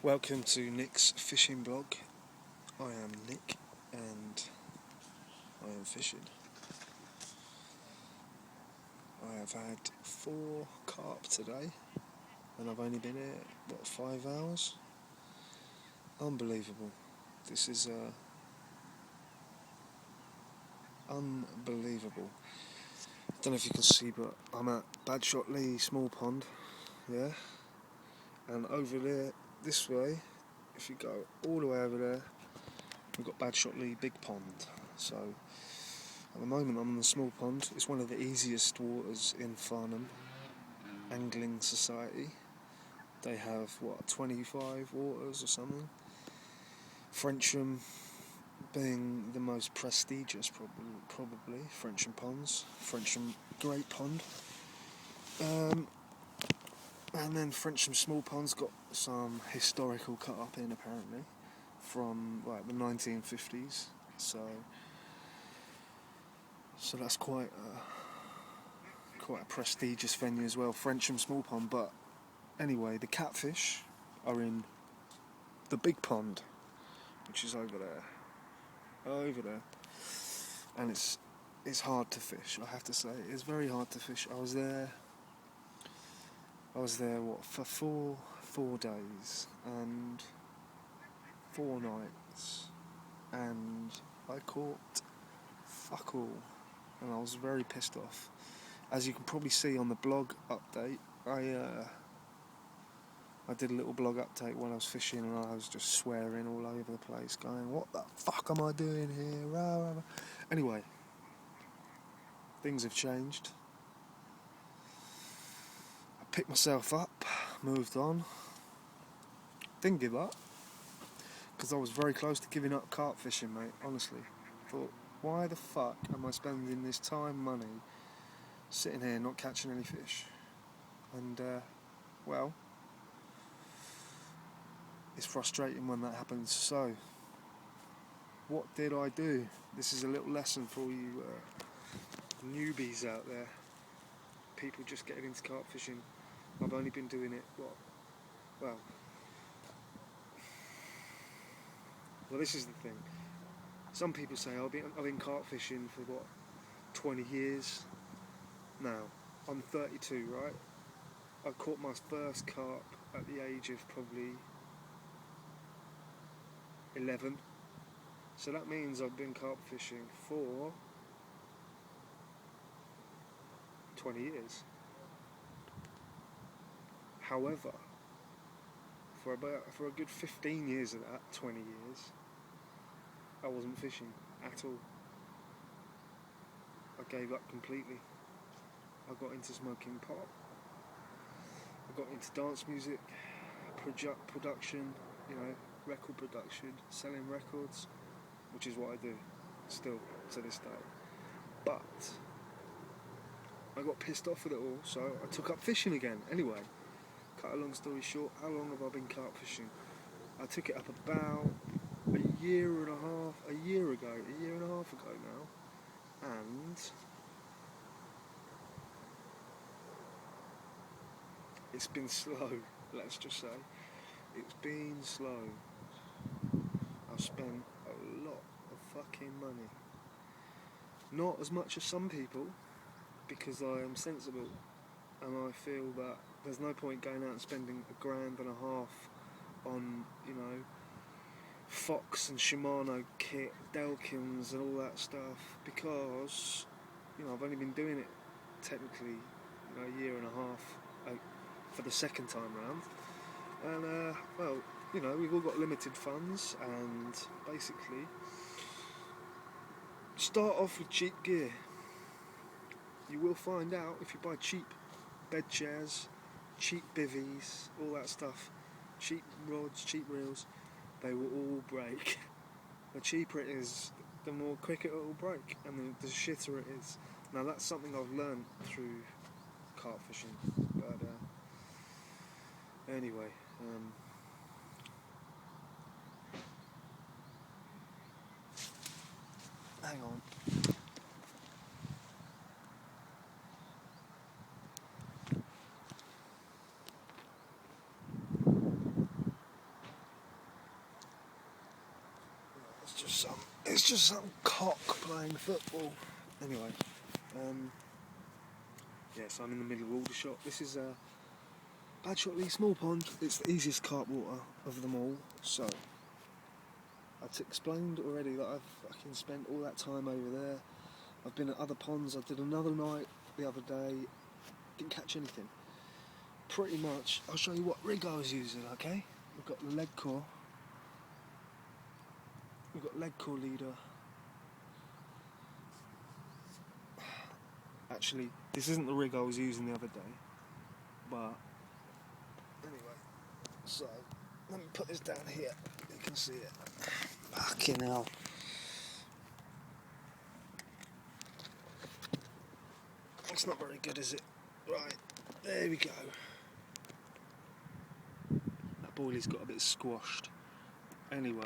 Welcome to Nick's fishing blog. I am Nick and I am fishing. I have had 4 carp today and I've only been here, 5 hours? Unbelievable. This is unbelievable. I don't know if you can see, but I'm at Badshot Lee Small Pond, yeah? And over there, this way, if you go all the way over there, we've got Badshot Lee Big Pond. So at the moment I'm in the small pond. It's one of the easiest waters in Farnham Angling Society. They have 25 waters or something. Frensham being the most prestigious, probably Frensham ponds. Frensham Great Pond. And then Frensham Small Pond's got some historical carp in apparently from the 1950s. So that's quite a prestigious venue as well, Frensham Small Pond. But anyway, the catfish are in the big pond, which is over there, and it's hard to fish. I have to say, it's very hard to fish. I was there for 4 days and 4 nights, and I caught fuck all, and I was very pissed off. As you can probably see on the blog update, I did a little blog update while I was fishing, and I was just swearing all over the place, going, "What the fuck am I doing here?" Rah, rah, rah. Anyway, things have changed. I picked myself up, moved on, didn't give up, because I was very close to giving up carp fishing, mate, honestly. Thought, why the fuck am I spending this time, money, sitting here not catching any fish? And, it's frustrating when that happens. So, what did I do? This is a little lesson for all you newbies out there, people just getting into carp fishing. I've only been doing it, well, this is the thing. Some people say I've been carp fishing for 20 years now. I'm 32, right? I caught my first carp at the age of probably 11. So that means I've been carp fishing for 20 years. However, for a good 15 years of that 20 years, I wasn't fishing at all. I gave up completely. I got into smoking pot. I got into dance music, production, record production, selling records, which is what I do still to this day. But I got pissed off with it all, so I took up fishing again. Anyway, cut a long story short, how long have I been carp fishing? I took it up about a year and a half ago now, and it's been slow, let's just say. It's been slow. I've spent a lot of fucking money. Not as much as some people, because I am sensible, and I feel that there's no point going out and spending $1.5 grand on, Fox and Shimano kit, Delkins and all that stuff, because, I've only been doing it technically, a year and a half for the second time round, and we've all got limited funds, and basically start off with cheap gear. You will find out if you buy cheap bed chairs, cheap bivvies, all that stuff, cheap rods, cheap reels, they will all break. The cheaper it is, the more quicker it will break, and the shitter it is. Now that's something I've learned through carp fishing, but anyway, hang on. it's just some cock playing football. Anyway, yes, I'm in the middle of Aldershot. This is Badshot Lee Small Pond. It's the easiest carp water of them all. So I've explained already that I've fucking spent all that time over there. I've been at other ponds. I did another night the other day. Didn't catch anything. Pretty much. I'll show you what rig I was using. Okay, we've got the leg core. We've got leg core leader. Actually, this isn't the rig I was using the other day, but anyway, so let me put this down here, you can see it. Fucking hell. It's not very good, is it? Right, there we go. That boilie's got a bit squashed. Anyway,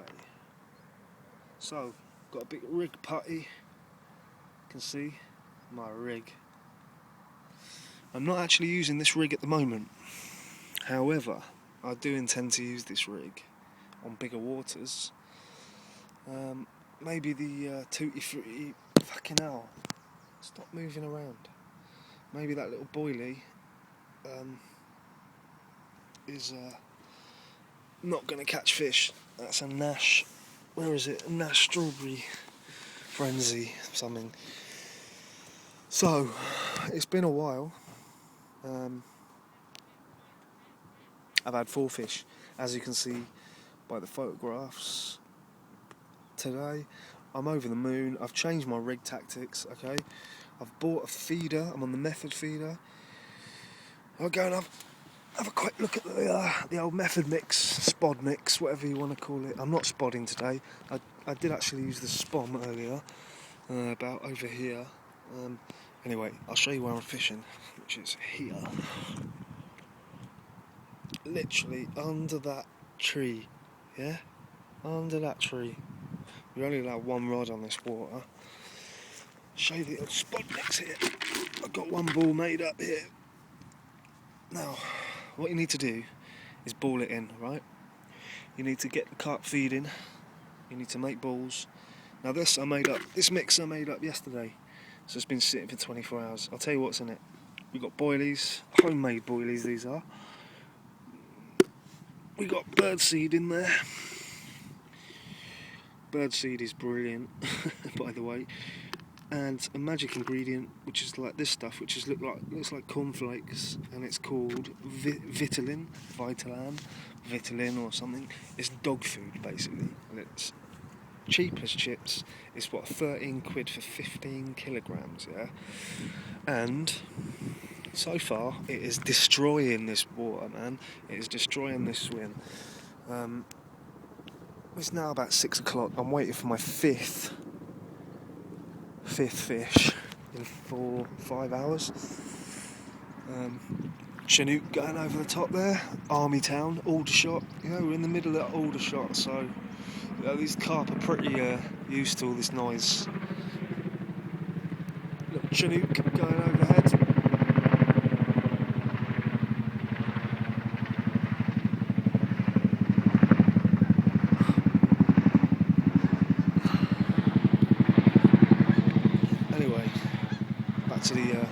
so, got a big rig putty, you can see my rig. I'm not actually using this rig at the moment, however I do intend to use this rig on bigger waters. Maybe the Tutti Frutti, fucking hell, stop moving around. Maybe that little boilie is not going to catch fish. That's a Nash, where is it? A Nash Strawberry Frenzy something. So, it's been a while. I've had 4 fish, as you can see by the photographs. Today, I'm over the moon. I've changed my rig tactics, okay? I've bought a feeder. I'm on the method feeder. I'll go and have a quick look at the old method mix, spod mix, whatever you want to call it. I'm not spodding today. I did actually use the spom earlier, about over here. Anyway, I'll show you where I'm fishing, which is here. Literally under that tree, yeah? Under that tree. We're only allowed 1 rod on this water. Show you the old spot mix here. I've got 1 ball made up here. Now, what you need to do is ball it in, right? You need to get the carp feeding. You need to make balls. Now this mix I made up yesterday. So it's been sitting for 24 hours. I'll tell you what's in it. We've got boilies, homemade boilies these are. We got birdseed in there. Birdseed is brilliant, by the way. And a magic ingredient, which is like this stuff, which looks like cornflakes, and it's called Vitalan or something. It's dog food basically, and it's cheap as chips. It's what, 13 quid for 15 kilograms, yeah? And so far it is destroying this water, man. It is destroying this swim. It's now about 6 o'clock. I'm waiting for my fifth fish in 4-5 hours. Chinook going over the top there. Army Town, Aldershot. You know, we're in the middle of Aldershot, so you know, these carp are pretty used to all this noise. Little Chinook going overhead. Anyway, back to the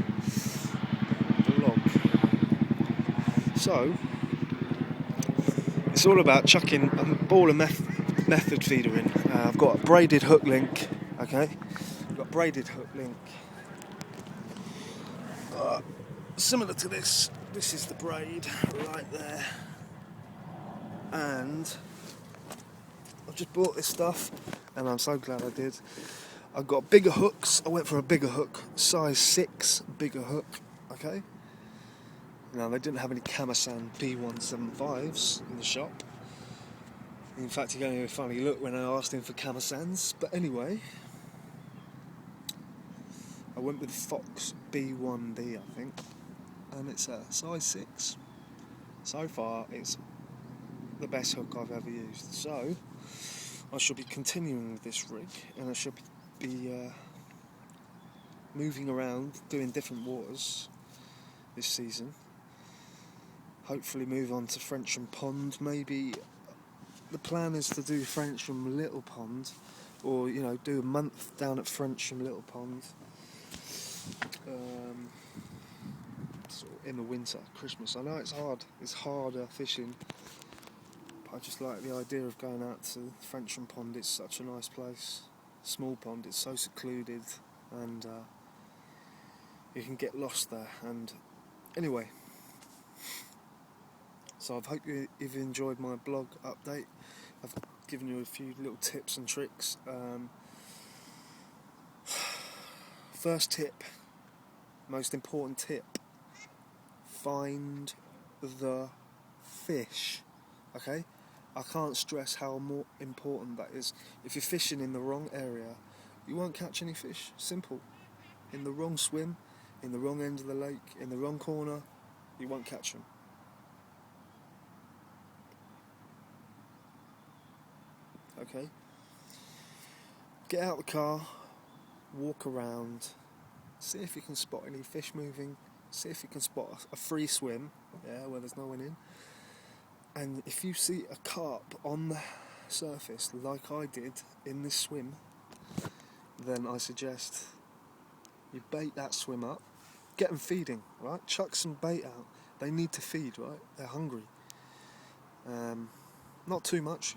log. So, it's all about chucking a ball of method feeder in. I've got a braided hook link, okay? I've got a braided hook link. Similar to this is the braid right there. And I've just bought this stuff, and I'm so glad I did. I've got bigger hooks. I went for a bigger hook, size 6 bigger hook, okay? Now, they didn't have any Kamasan B175s in the shop. In fact, he gave me a funny look when I asked him for Kamasans. But anyway, I went with Fox B1D, I think. And it's a size 6. So far, it's the best hook I've ever used. So, I shall be continuing with this rig, and I shall be moving around, doing different waters this season. Hopefully move on to Frensham Pond. Maybe the plan is to do Frensham Little Pond or you know, do a month down at Frensham Little Pond, sort of in the winter, Christmas. I know it's harder fishing, but I just like the idea of going out to Frensham Pond. It's such a nice place, small pond, it's so secluded, and you can get lost there. And anyway, so I hope you've enjoyed my blog update. I've given you a few little tips and tricks. First tip, most important tip, find the fish. Okay? I can't stress how more important that is. If you're fishing in the wrong area, you won't catch any fish. Simple. In the wrong swim, in the wrong end of the lake, in the wrong corner, you won't catch them. Okay? Get out the car, walk around, see if you can spot any fish moving, see if you can spot a free swim, where there's no one in. And if you see a carp on the surface, like I did in this swim, then I suggest you bait that swim up, get them feeding, right? Chuck some bait out. They need to feed, right? They're hungry. Not too much.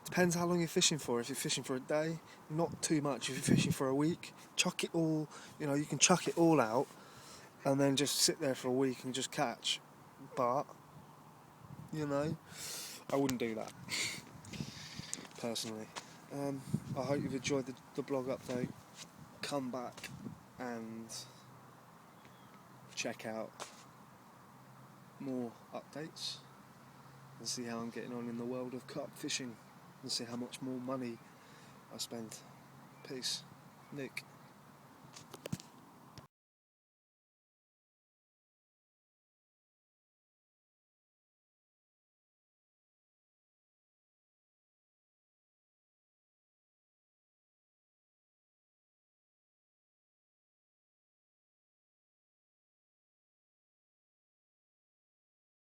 Depends how long you're fishing for. If you're fishing for a day, not too much. If you're fishing for a week, chuck it all, you can chuck it all out and then just sit there for a week and just catch. But, I wouldn't do that, personally. I hope you've enjoyed the blog update. Come back and check out more updates and see how I'm getting on in the world of carp fishing and see how much more money I spend. Peace. Nick.